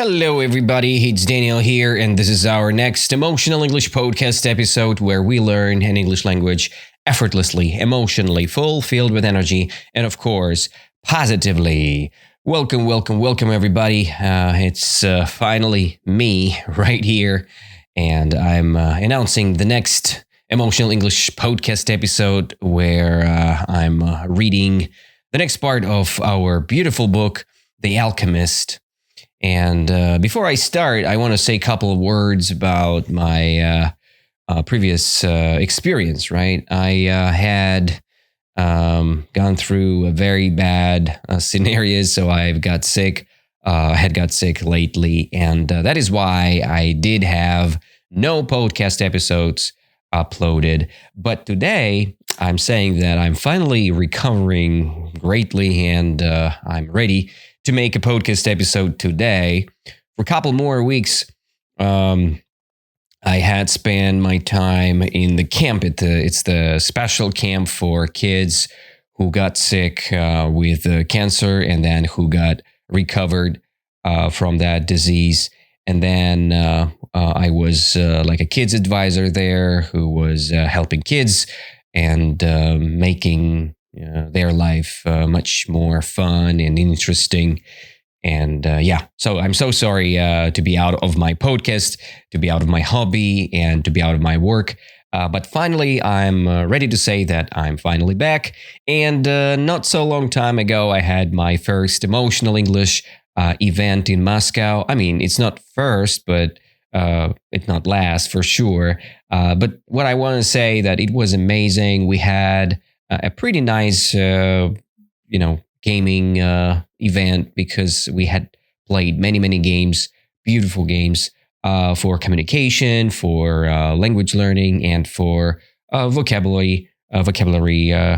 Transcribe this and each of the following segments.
Hello, everybody. It's Daniel here, and this is our next Emotional English podcast episode where we learn an English language effortlessly, emotionally, fulfilled with energy, and of course, positively. Welcome, everybody. It's finally me right here, and I'm announcing the next Emotional English podcast episode where I'm reading the next part of our beautiful book, The Alchemist. And before I start, I want to say a couple of words about my previous experience, right? I had gone through a very bad scenario, so I've got sick. I had got sick lately, and that is why I did have no podcast episodes uploaded. But today, I'm saying that I'm finally recovering greatly, and I'm ready to make a podcast episode today. For a couple more weeks, I had spent my time in the camp. It's the special camp for kids who got sick with cancer and then who got recovered from that disease. And then I was like a kids advisor there who was helping kids and making their life much more fun and interesting. And so I'm so sorry to be out of my podcast, to be out of my hobby, and to be out of my work. But finally, I'm ready to say that I'm finally back. And not so long time ago, I had my first Emotional English event in Moscow. I mean, it's not first, but it's not last for sure. But what I want to say that it was amazing. We had a pretty nice, gaming event because we had played many games, beautiful games for communication, for language learning, and for vocabulary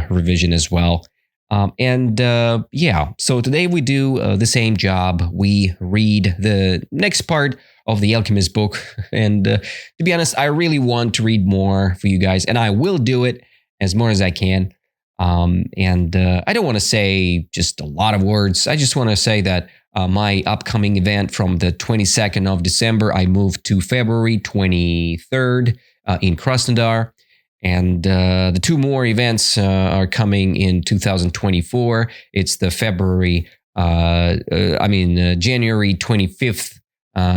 revision as well. So today we do the same job. We read the next part of the Alchemist book. And to be honest, I really want to read more for you guys, and I will do it as more as I can. I don't want to say just a lot of words. I just want to say that my upcoming event from the 22nd of December, I moved to February 23rd in Krasnodar. And the two more events are coming in 2024. It's the January 25th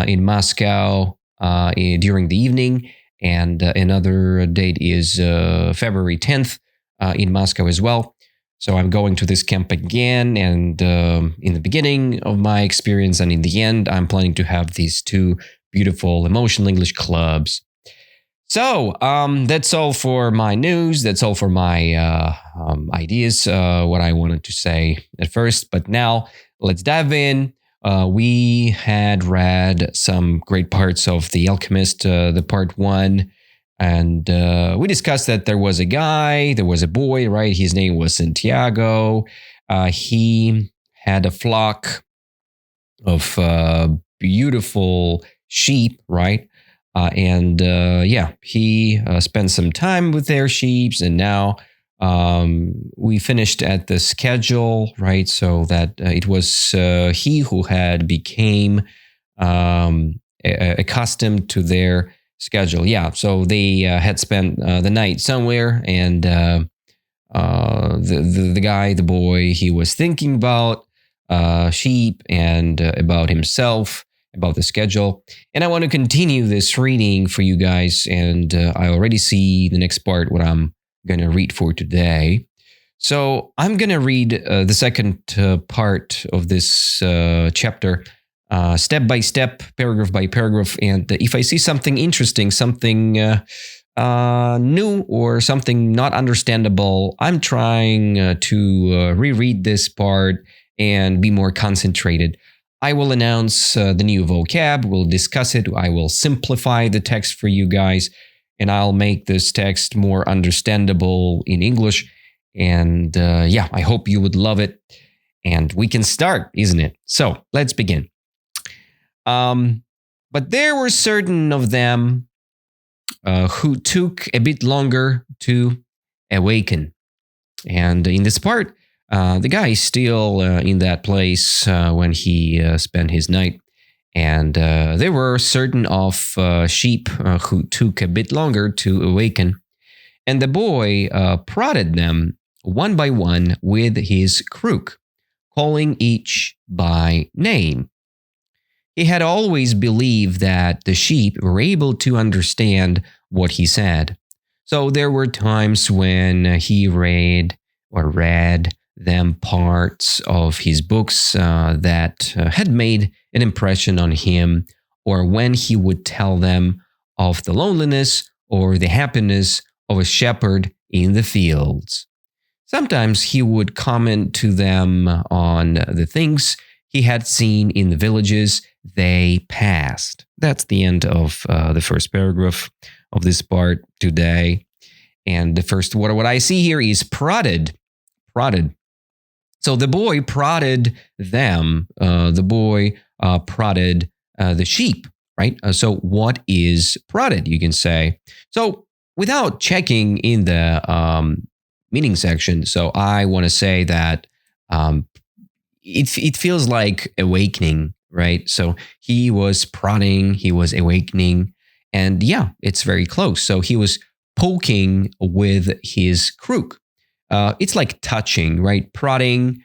in Moscow during the evening. And another date is February 10th. In Moscow as well. So I'm going to this camp again, and in the beginning of my experience and in the end, I'm planning to have these two beautiful Emotional English clubs. So that's all for my news. That's all for my ideas, what I wanted to say at first. But now let's dive in. We had read some great parts of The Alchemist, the part 1. And we discussed that there was a boy, right? His name was Santiago. He had a flock of beautiful sheep, right? He spent some time with their sheep, and now we finished at the schedule, right? So that it was he who had became accustomed to their schedule. Yeah, so they had spent the night somewhere, and the boy, he was thinking about sheep and about himself, about the schedule. And I want to continue this reading for you guys, and I already see the next part, what I'm going to read for today. So I'm going to read the second part of this chapter, step by step, paragraph by paragraph. And if I see something interesting, something new, or something not understandable, I'm trying to reread this part and be more concentrated. I will announce the new vocab, we'll discuss it, I will simplify the text for you guys, and I'll make this text more understandable in English. And I hope you would love it. And we can start, isn't it? So let's begin. But there were certain of them who took a bit longer to awaken. And in this part, the guy is still in that place when he spent his night. And there were certain of sheep who took a bit longer to awaken. And the boy prodded them one by one with his crook, calling each by name. He had always believed that the sheep were able to understand what he said. So there were times when he read them parts of his books that had made an impression on him, or when he would tell them of the loneliness or the happiness of a shepherd in the fields. Sometimes he would comment to them on the things he had seen in the villages they passed. That's the end of the first paragraph of this part today. And the first word, what I see here is prodded. Prodded. So the boy prodded them. The boy prodded the sheep, right? So what is prodded, you can say. So without checking in the meaning section, so I want to say that it feels like awakening, right? So he was prodding, he was awakening, and yeah, it's very close. So he was poking with his crook. It's like touching, right? Prodding,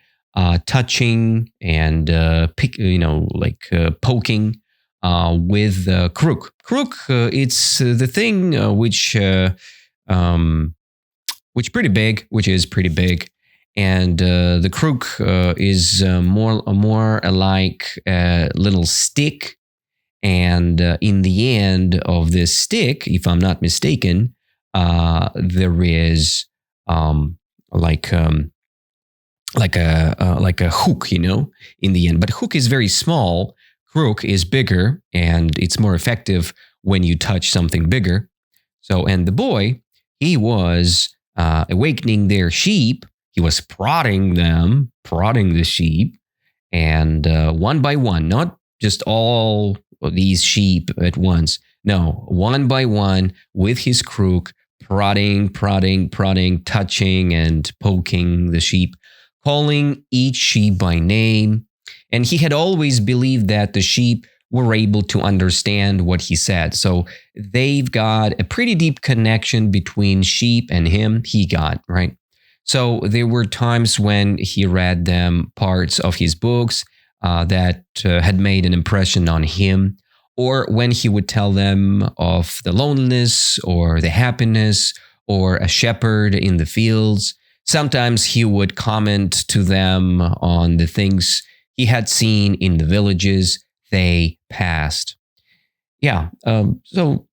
touching, and poking with the crook. Crook, it's the thing which is pretty big, and the crook is more like a little stick. And in the end of this stick, if I'm not mistaken, there is like a hook, in the end. But hook is very small. Crook is bigger, and it's more effective when you touch something bigger. So, and the boy, he was awakening their sheep. He was prodding the sheep, and one by one, not just all of these sheep at once. No, one by one with his crook, prodding, touching, and poking the sheep, calling each sheep by name. And he had always believed that the sheep were able to understand what he said. So they've got a pretty deep connection between sheep and him. Right? So there were times when he read them parts of his books that had made an impression on him, or when he would tell them of the loneliness or the happiness or a shepherd in the fields. Sometimes he would comment to them on the things he had seen in the villages they passed. Yeah, so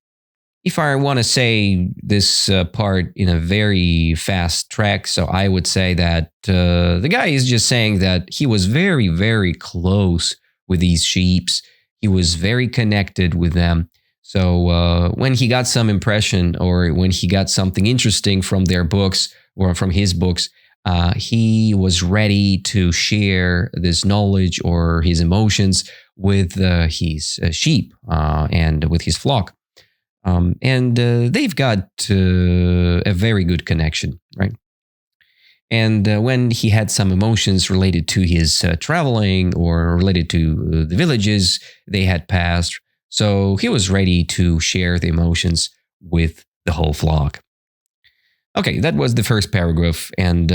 if I want to say this part in a very fast track, so I would say that the guy is just saying that he was very, very close with these sheeps. He was very connected with them. So when he got some impression, or when he got something interesting from their books or from his books, he was ready to share this knowledge or his emotions with his sheep and with his flock. And they've got a very good connection, right? And when he had some emotions related to his traveling or related to the villages they had passed, so he was ready to share the emotions with the whole flock. Okay, that was the first paragraph. And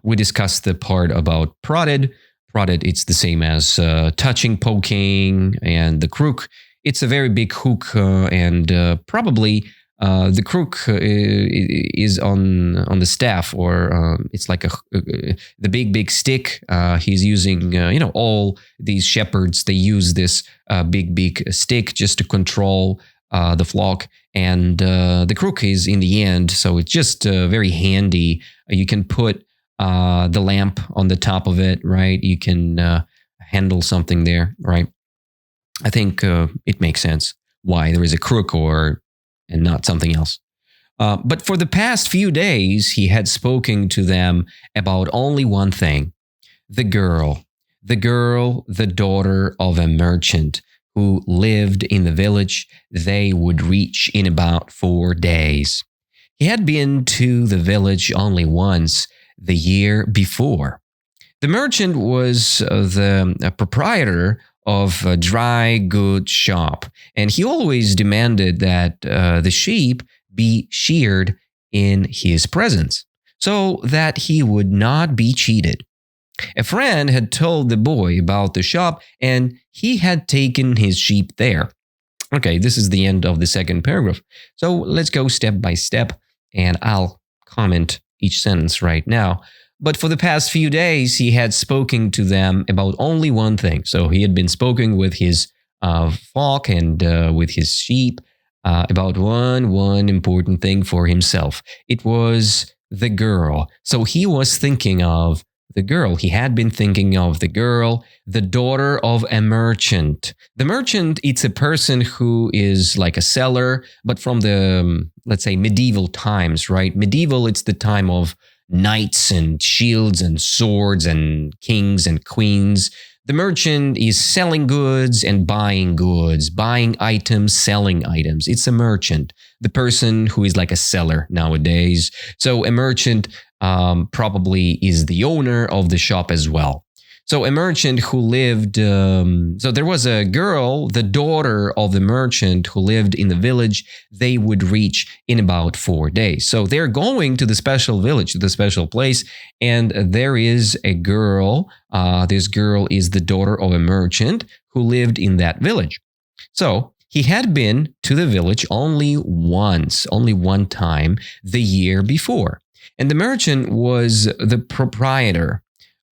we discussed the part about prodded. Prodded, it's the same as touching, poking, and the crook. It's a very big hook, and probably the crook is on the staff, or it's like the big stick. He's using, all these shepherds, they use this big stick just to control the flock, and the crook is in the end. So it's just very handy. You can put the lamp on the top of it, right? You can handle something there, right? I think it makes sense why there is a crook and not something else. But for the past few days, he had spoken to them about only one thing: the girl, the daughter of a merchant who lived in the village they would reach in about 4 days. He had been to the village only once the year before. The merchant was the proprietor of a dry goods shop, and he always demanded that the sheep be sheared in his presence so that he would not be cheated. A friend had told the boy about the shop, and he had taken his sheep there. Okay, this is the end of the second paragraph. So let's go step by step, and I'll comment each sentence right now. But for the past few days, he had spoken to them about only one thing. So he had been speaking with his flock and with his sheep about one important thing for himself. It was the girl. So he was thinking of the girl. He had been thinking of the girl, the daughter of a merchant. The merchant, it's a person who is like a seller, but from the, let's say, medieval times, right? Medieval, it's the time of knights and shields and swords and kings and queens. The merchant is selling goods and buying goods, buying items, selling items. It's a merchant, the person who is like a seller nowadays. So a merchant probably is the owner of the shop as well. So a merchant who lived, so there was a girl, the daughter of the merchant who lived in the village. They would reach in about 4 days. So they're going to the special village, to the special place, and there is a girl. This girl is the daughter of a merchant who lived in that village. So he had been to the village only one time the year before. And the merchant was the proprietor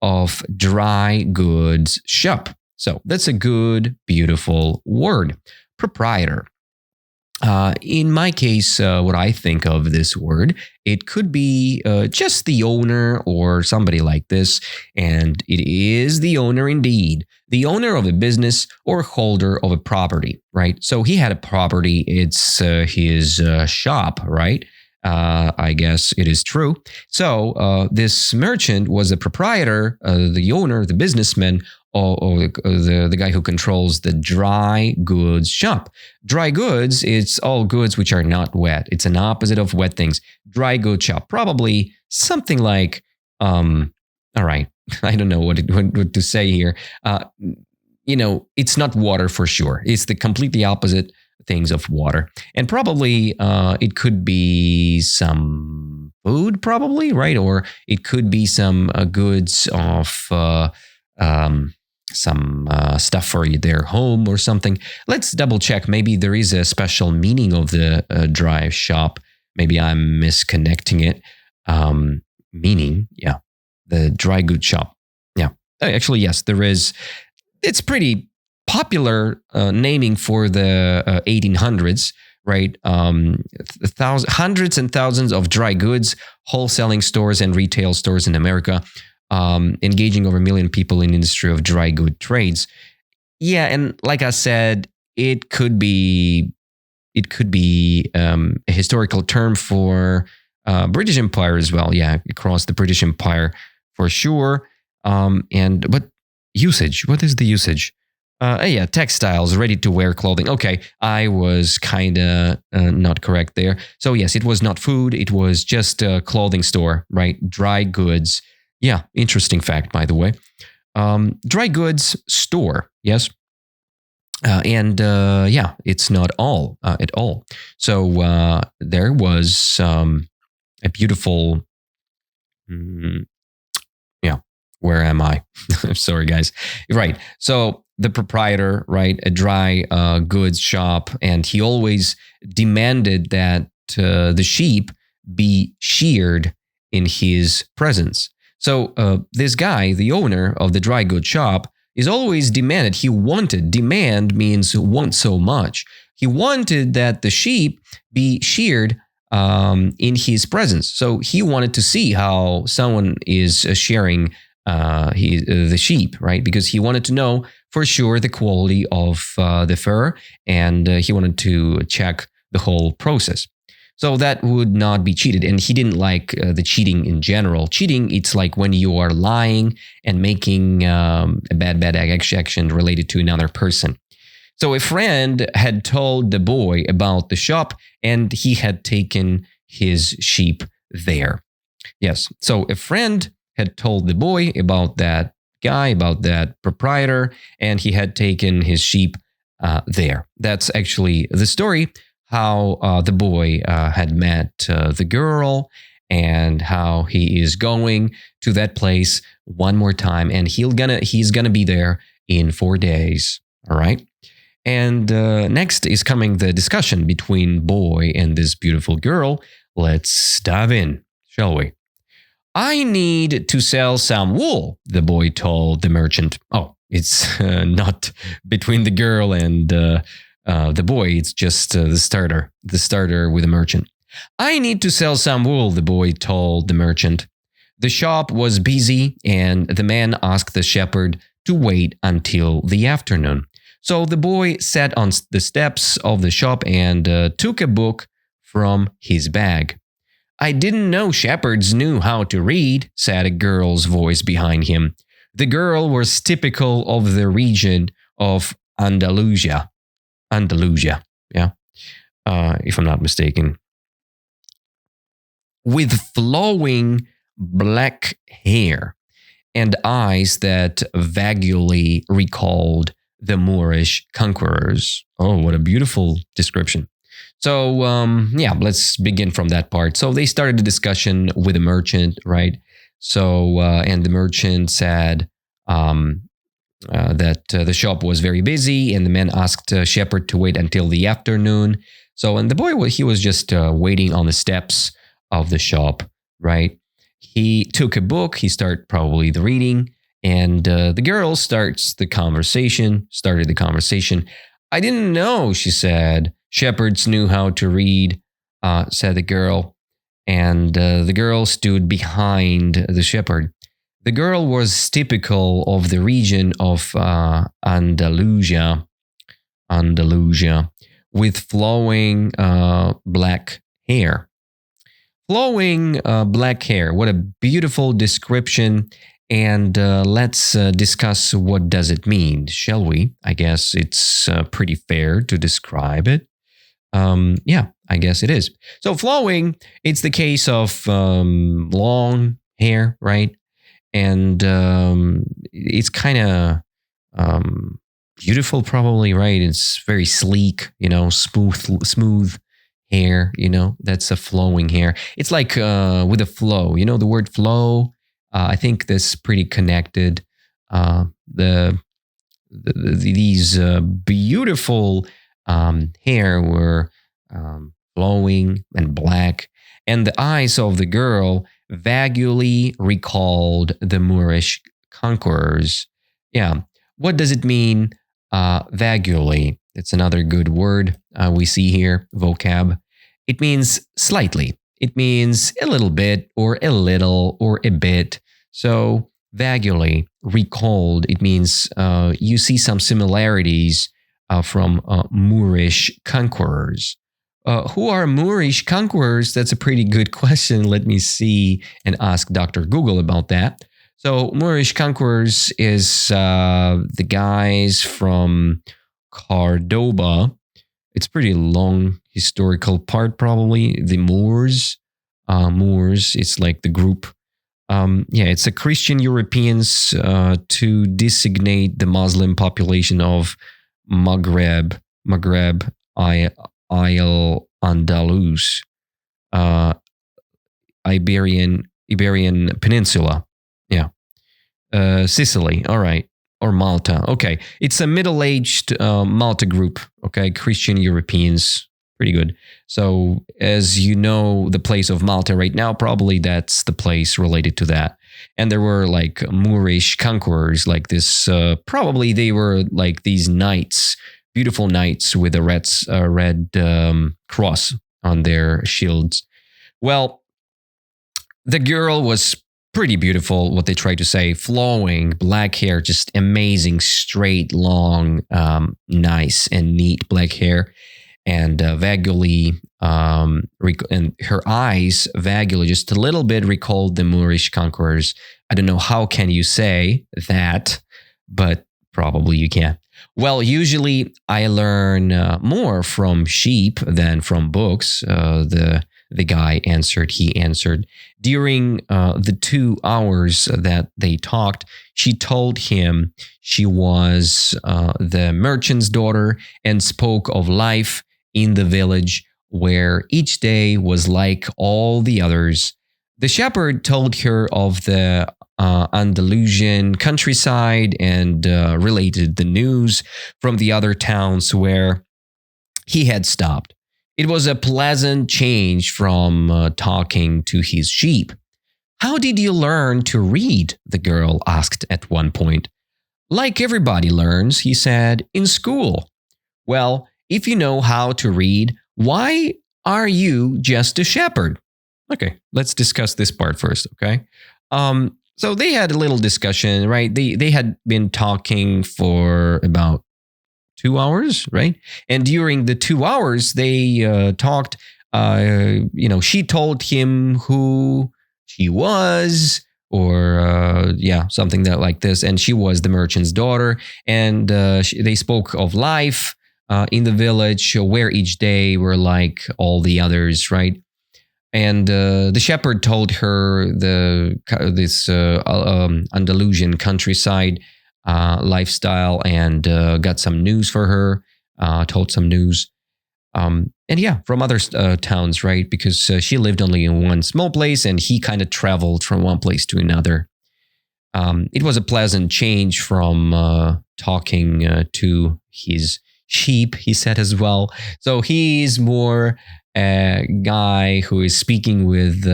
of dry goods shop. So that's a good, beautiful word, proprietor. In my case, what I think of this word, it could be just the owner or somebody like this. And it is the owner indeed, the owner of a business or holder of a property, right? So he had a property. It's his shop, right? I guess it is true. So this merchant was the proprietor, the owner, the businessman, or the guy who controls the dry goods shop. Dry goods, it's all goods which are not wet. It's an opposite of wet things. Dry goods shop, probably something like, all right, I don't know what to say here. It's not water for sure. It's the completely opposite things of water. And probably it could be some food, probably, right? Or it could be some goods of some stuff for their home or something. Let's double check. Maybe there is a special meaning of the dry shop. Maybe I'm misconnecting it. Meaning, yeah, the dry goods shop. Yeah, actually, yes, there is. It's pretty popular naming for the 1800s, right? Hundreds and thousands of dry goods, wholesaling stores and retail stores in America, engaging over 1 million people in the industry of dry good trades. Yeah, and like I said, it could be a historical term for British Empire as well. Yeah, across the British Empire for sure. But usage, what is the usage? Textiles, ready-to-wear clothing. Okay, I was kind of not correct there. So yes, it was not food. It was just a clothing store, right? Dry goods. Yeah, interesting fact, by the way. Dry goods store, yes. It's not all at all. So there was a beautiful... where am I? Sorry, guys. Right. So the proprietor, right, a dry goods shop, and he always demanded that the sheep be sheared in his presence. So this guy, the owner of the dry goods shop, is always demanded. Demand means want so much. He wanted that the sheep be sheared in his presence. So he wanted to see how someone is shearing the sheep, right? Because he wanted to know for sure the quality of the fur, and he wanted to check the whole process. So that would not be cheated. And he didn't like the cheating in general. Cheating, it's like when you are lying and making a bad action related to another person. So a friend had told the boy about the shop, and he had taken his sheep there. Yes. So a friend had told the boy about that guy, about that proprietor, and he had taken his sheep there. That's actually the story, how the boy had met the girl and how he is going to that place one more time, and he's gonna be there in 4 days. All right. And next is coming the discussion between boy and this beautiful girl. Let's dive in, shall we? I need to sell some wool, the boy told the merchant. Oh, it's not between the girl and the boy. It's just the starter with the merchant. I need to sell some wool, the boy told the merchant. The shop was busy, and the man asked the shepherd to wait until the afternoon. So the boy sat on the steps of the shop and took a book from his bag. I didn't know shepherds knew how to read, said a girl's voice behind him. The girl was typical of the region of Andalusia. Yeah, if I'm not mistaken. With flowing black hair and eyes that vaguely recalled the Moorish conquerors. Oh, what a beautiful description. So, let's begin from that part. So they started the discussion with a merchant, right? So, and the merchant said that the shop was very busy, and the man asked shepherd to wait until the afternoon. So, and the boy, he was just waiting on the steps of the shop, right? He took a book, he started probably the reading, and the girl started the conversation. I didn't know, she said. Shepherds knew how to read, said the girl. And the girl stood behind the shepherd. The girl was typical of the region of Andalusia, with flowing black hair. Flowing black hair. What a beautiful description. And let's discuss what does it mean, shall we? I guess it's pretty fair to describe it. I guess it is. So flowing, it's the case of long hair, right? And it's kind of beautiful probably, right? It's very sleek, smooth hair, that's a flowing hair. It's like with a flow, the word flow. I think that's pretty connected. These beautiful hair were flowing and black, and the eyes of the girl vaguely recalled the Moorish conquerors. Yeah, what does it mean? Vaguely. It's another good word we see here, vocab. It means slightly. It means a little bit, or a little, or a bit. So vaguely recalled, it means you see some similarities from Moorish conquerors. Who are Moorish conquerors? That's a pretty good question. Let me see and ask Dr. Google about that. So Moorish conquerors is the guys from Cordoba. It's pretty long historical part probably. The Moors. It's like the group. It's a Christian Europeans to designate the Muslim population of Maghreb, Isle Andalus, Iberian Peninsula. Yeah. Sicily. All right. Or Malta. Okay. It's a middle-aged Malta group. Okay. Christian Europeans. Pretty good. So as you know, the place of Malta right now, probably that's the place related to that. And there were like Moorish conquerors like this. Probably they were like these knights, beautiful knights with a red cross on their shields. Well, the girl was pretty beautiful, what they tried to say. Flowing, black hair, just amazing, straight, long, nice and neat black hair. And vaguely, and her eyes vaguely, just a little bit recalled the Moorish conquerors. I don't know how can you say that, but probably you can. Well, usually I learn more from sheep than from books. The the guy answered. He answered. During the 2 hours that they talked, she told him she was the merchant's daughter and spoke of life in the village where each day was like all the others. The shepherd told her of the Andalusian countryside and related the news from the other towns where he had stopped. It was a pleasant change from talking to his sheep. "How did you learn to read?" the girl asked at one point. "Like everybody learns," he said, "in school." "Well, if you know how to read, why are you just a shepherd?" Okay, let's discuss this part first, okay? So they had a little discussion, right? They had been talking for about 2 hours, right? And during the 2 hours, they talked. She told him who she was, or something that like this. And she was the merchant's daughter. And they spoke of life in the village, where each day were like all the others, right? And the shepherd told her this Andalusian countryside lifestyle and got some news for her, told some news. From other towns, right? Because she lived only in one small place and he kind of traveled from one place to another. It was a pleasant change from talking to his sheep, he said as well. So he's more a guy who is speaking with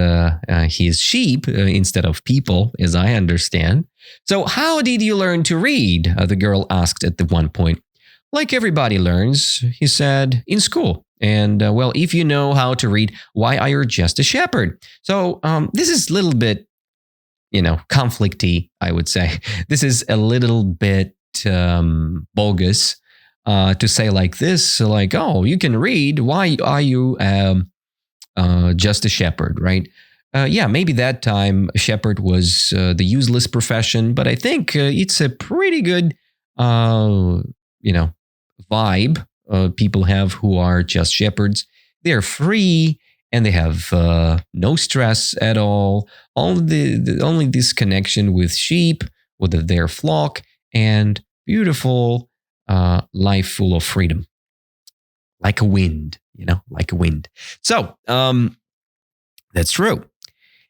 his sheep instead of people, as I understand. "So how did you learn to read?" The girl asked at the one point. "Like everybody learns," he said, "in school. And if you know how to read, why are you just a shepherd?" So this is a little bit, conflicty, I would say. This is a little bit bogus. To say like this, like, "Oh, you can read. Why are you just a shepherd?" Right? Maybe that time a shepherd was the useless profession, but I think it's a pretty good, vibe people have who are just shepherds. They're free and they have no stress at all. Only this connection with sheep, with their flock, and beautiful. Life full of freedom, like a wind, like a wind. So that's true.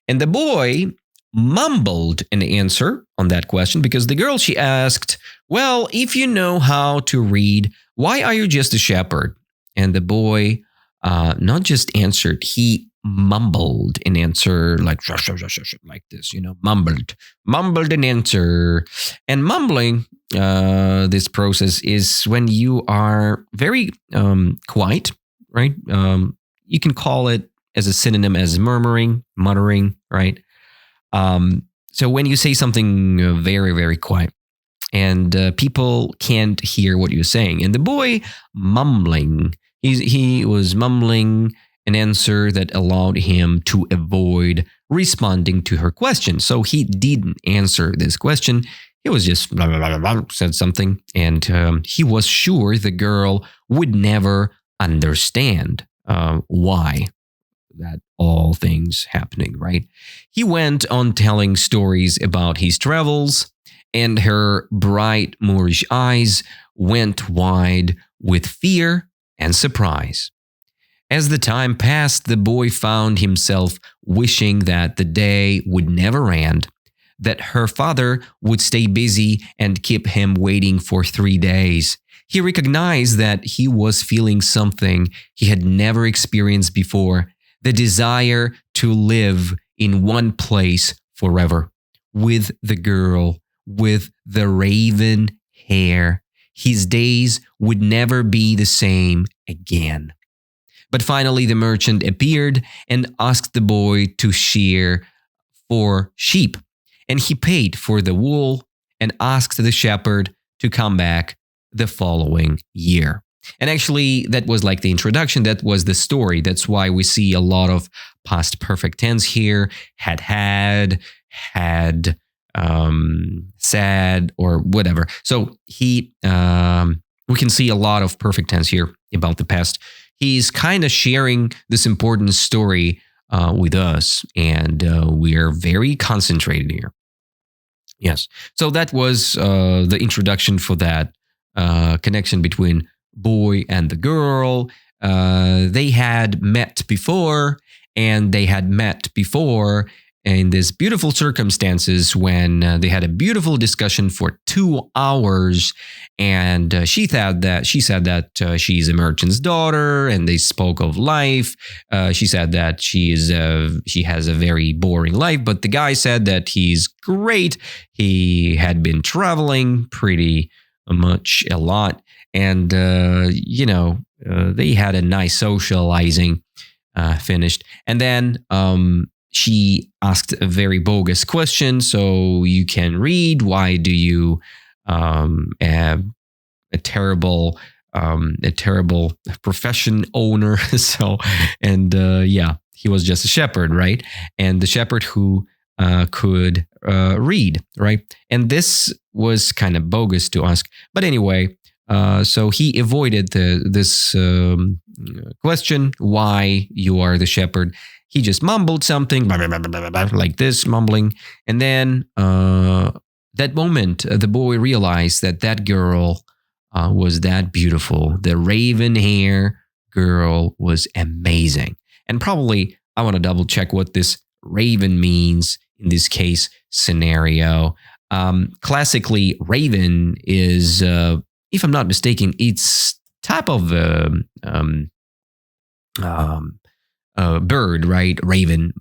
And the boy mumbled an answer on that question because the girl, she asked, "Well, if you know how to read, why are you just a shepherd?" And the boy not just answered, he mumbled an answer like this, mumbled an answer. And mumbling, this process is when you are very quiet, right? You can call it as a synonym as murmuring, muttering, right? So when you say something very, very quiet and people can't hear what you're saying, and the boy mumbling, he was mumbling an answer that allowed him to avoid responding to her question. So he didn't answer this question. He was just blah, blah, blah, blah, said something, and he was sure the girl would never understand why that all things happening, right? He went on telling stories about his travels, and her bright Moorish eyes went wide with fear and surprise. As the time passed, the boy found himself wishing that the day would never end, that her father would stay busy and keep him waiting for 3 days. He recognized that he was feeling something he had never experienced before, the desire to live in one place forever, with the girl, with the raven hair. His days would never be the same again. But finally the merchant appeared and asked the boy to shear 4 sheep. And he paid for the wool and asked the shepherd to come back the following year. And actually, that was like the introduction. That was the story. That's why we see a lot of past perfect tense here. Had, said, or whatever. So we can see a lot of perfect tense here about the past. he's kind of sharing this important story with us, and we're very concentrated here. Yes. So that was the introduction for that connection between boy and the girl. They had met before, and they had met before in these beautiful circumstances when they had a beautiful discussion for 2 hours. And she said that she's a merchant's daughter, and they spoke of life. She said that she has a very boring life, but the guy said that he's great. He had been traveling pretty much a lot, and they had a nice socializing finished. And then she asked a very bogus question. So you can read, why do you a terrible profession owner? He was just a shepherd, right? And the shepherd who could read, right? And this was kind of bogus to ask. But anyway, so he avoided this question, why you are the shepherd. He just mumbled something like this, mumbling. And then that moment, the boy realized that girl was that beautiful. The raven hair girl was amazing. And probably I want to double check what this raven means in this case scenario. Classically, raven is, if I'm not mistaken, it's type of bird, right? Raven,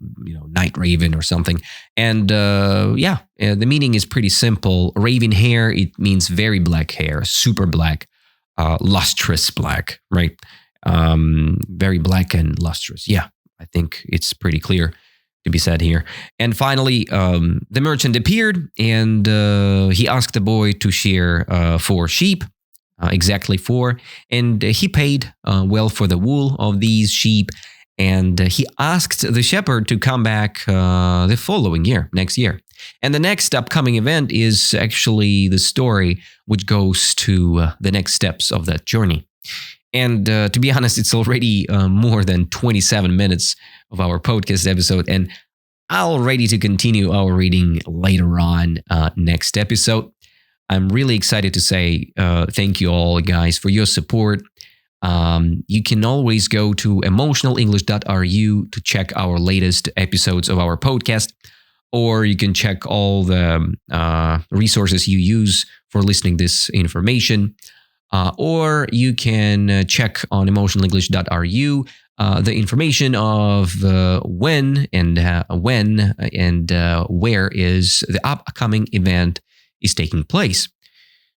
night raven or something. And the meaning is pretty simple. Raven hair, it means very black hair, super black, lustrous black, right? Very black and lustrous. Yeah, I think it's pretty clear to be said here. And finally, the merchant appeared, and he asked the boy to share 4 sheep. Exactly 4. And he paid well for the wool of these sheep. And he asked the shepherd to come back the following year, next year. And the next upcoming event is actually the story which goes to the next steps of that journey. And to be honest, it's already more than 27 minutes of our podcast episode. And I'm ready to continue our reading later on next episode. I'm really excited to say thank you all, guys, for your support. You can always go to emotionalenglish.ru to check our latest episodes of our podcast, or you can check all the resources you use for listening this information, or you can check on emotionalenglish.ru the information of when and where is the upcoming event is taking place.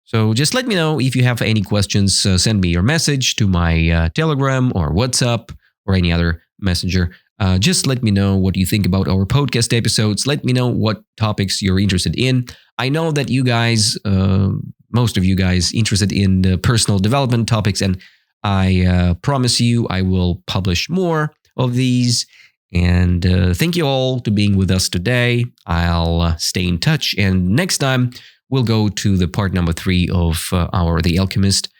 So just let me know if you have any questions. Send me your message to my Telegram or WhatsApp or any other messenger. Just let me know what you think about our podcast episodes. Let me know what topics you're interested in. I know that you guys, most of you guys, interested in the personal development topics, and I promise you I will publish more of these. And thank you all to being with us today. I'll stay in touch, and next time we'll go to the part number 3 of The Alchemist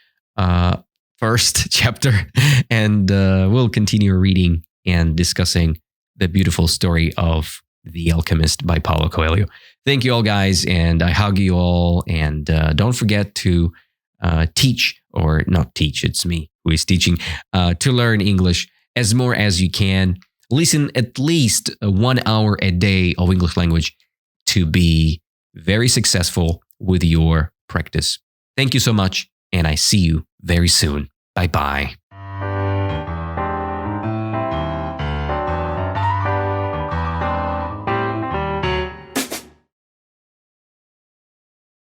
first chapter, and we'll continue reading and discussing the beautiful story of The Alchemist by Paulo Coelho. Thank you all, guys, and I hug you all, and don't forget to teach, or not teach, it's me who is teaching, to learn English as more as you can. Listen at least 1 hour a day of English language to be very successful with your practice. Thank you so much, and I see you very soon. Bye-bye.